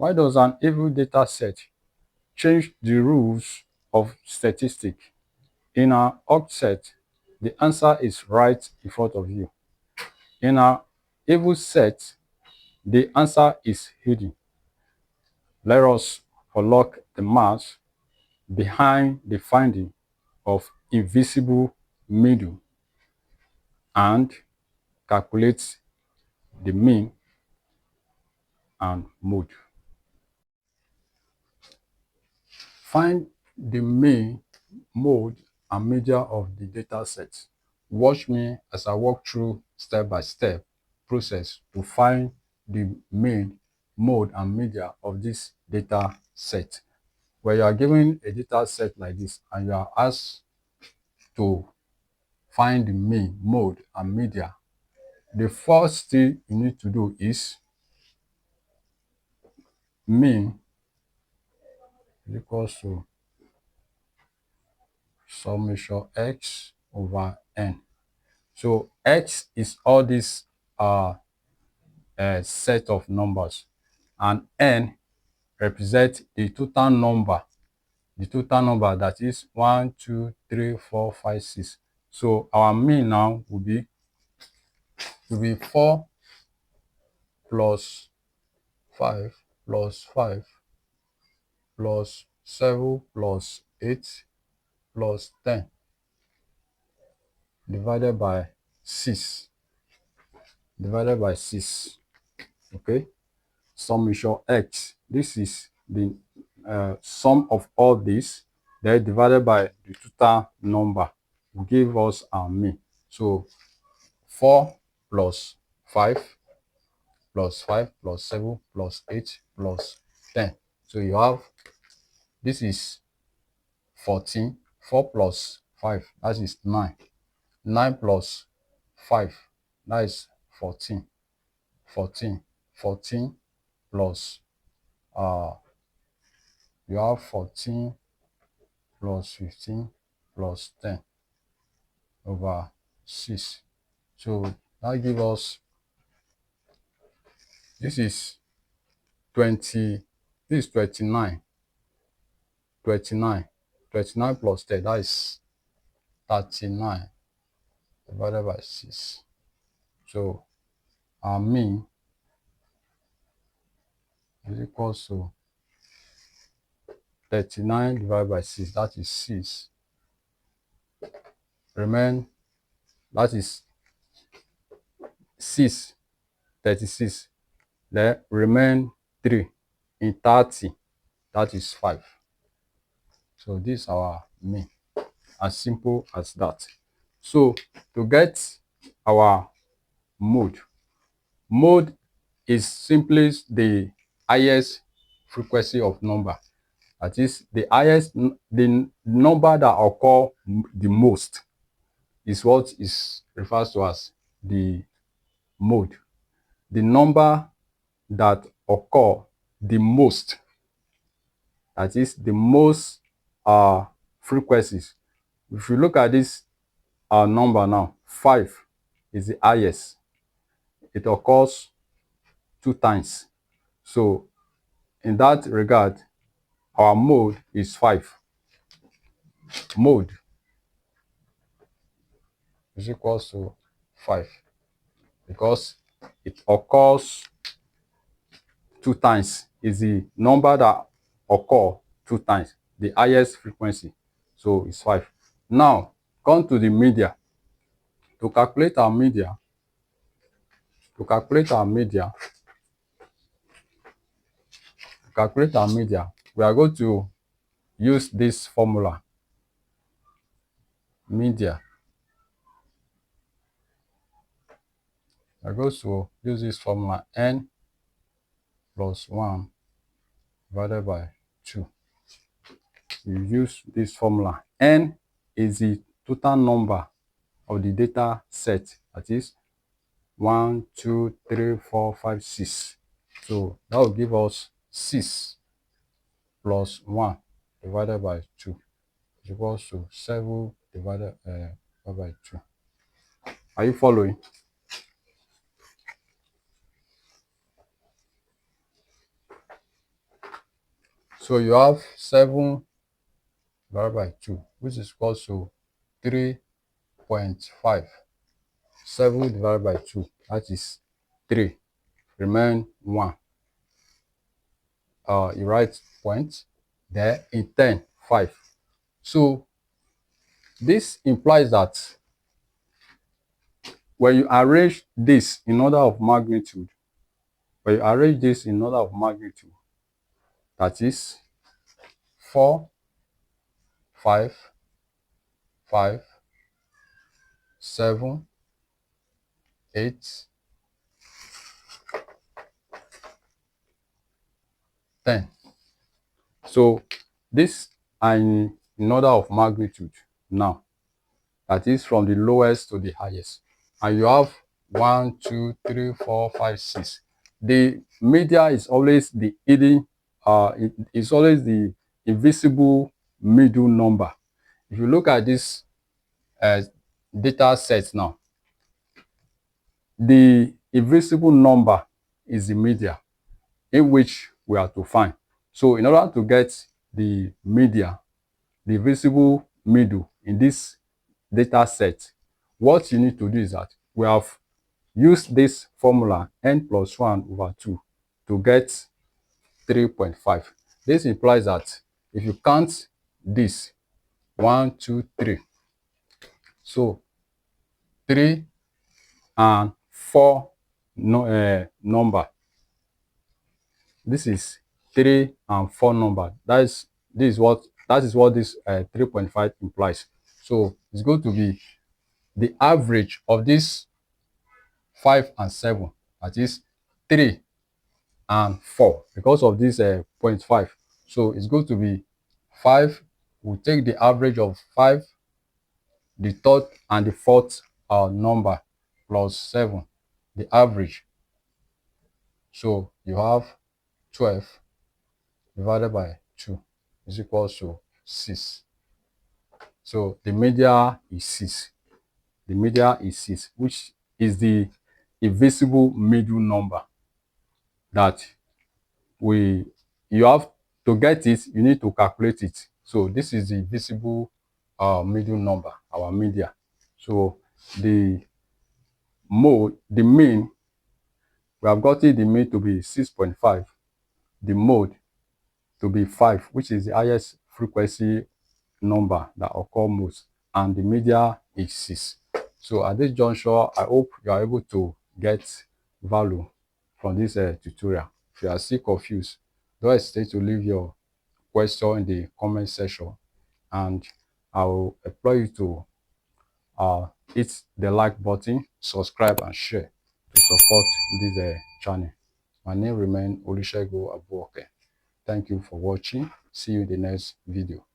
Why does an evil data set change the rules of statistics? In an odd set, the answer is right in front of you. In an evil set, the answer is hidden. Let us unlock the math behind the finding of invisible middle and calculate the mean and mode. Find the mean, mode, and media of the data set. Watch me as I walk through step-by-step process to find the mean, mode, and media of this data set. When you are given a data set like this and you are asked to find the mean, mode, and media, the first thing you need to do is mean equals to summation x over n. So x is all this set of numbers, and n represents the total number that is 1, 2, 3, 4, 5, 6. So our mean now will be 4 plus 5 plus 5 plus 7 plus 8 plus 10 divided by 6. Okay, summation x, this is the sum of all this, then divided by the total number will give us our mean. So 4 plus 5 plus 5 plus 7 plus 8 plus 10. So you have, this is 14. 4 plus 5, that is 9. 9 plus 5, that is 14. 14 plus you have 14 plus 15 plus 10 over 6. So that gives us, this is 20, this is 29. 29 plus 10, that is 39 divided by 6. So our mean is equals to 39 divided by 6, that is 6. Remain, that is 6, 36. Then remain 3 in 30, that is 5. So this is our mean, as simple as that. So to get our mode is simply the highest frequency of number. That is the highest, the number that occur the most is what is refers to as the mode. The number that occur the most, that is the most frequencies. If you look at this number now, 5 is the highest. It occurs 2 times. So in that regard, our mode is 5. Mode is equals to 5 because it occurs 2 times. Is the number that occur 2 times, the highest frequency. So it's 5. Now come to the media. To calculate our media, we are going to use this formula. Media. We are going to use this formula, n plus 1 divided by 2. We use this formula. N is the total number of the data set, that is 1, 2, 3, 4, 5, 6. So that will give us 6 plus 1 divided by 2 is equals to 7 divided by 2. Are you following? So you have 7 divided by 2, which is equal to 3.5. 7 divided by 2, that is 3. Remain 1. You write point there. In 10, 5. So this implies that when you arrange this in order of magnitude, that is 4, 5, 5, 7, 8, 10. So this are in order of magnitude now. That is from the lowest to the highest. And you have 1, 2, 3, 4, 5, 6. The media is always the hidden, it's always the invisible middle number. If you look at this data set now, the invisible number is the media in which we are to find. So in order to get the media, the visible middle in this data set, what you need to do is that we have used this formula n plus 1 over 2 to get 3.5. This implies that if you count this 1, 2, 3, so 3 and 4 number, this is 3 and 4 number. That is what this 3.5 implies. So it's going to be the average of this 5 and 7, that is 3 and 4, because of this 0.5. So it's going to be 5. We'll take the average of 5, the third and the fourth number, plus 7, the average. So you have 12 divided by 2 is equal to 6. So the media is 6. The media is 6, which is the invisible middle number that you have to get it, you need to calculate it. So this is the visible middle number, our media. So the mean, we have gotten the mean to be 6.5, the mode to be 5, which is the highest frequency number that occur most, and the media is 6. So at this juncture, I hope you are able to get value from this tutorial. If you are still confused, don't hesitate to leave your question in the comment section, and I will implore you to hit the like button, subscribe, and share to support this channel. My name remains Olusegun Abuoke. Thank you for watching. See you in the next video.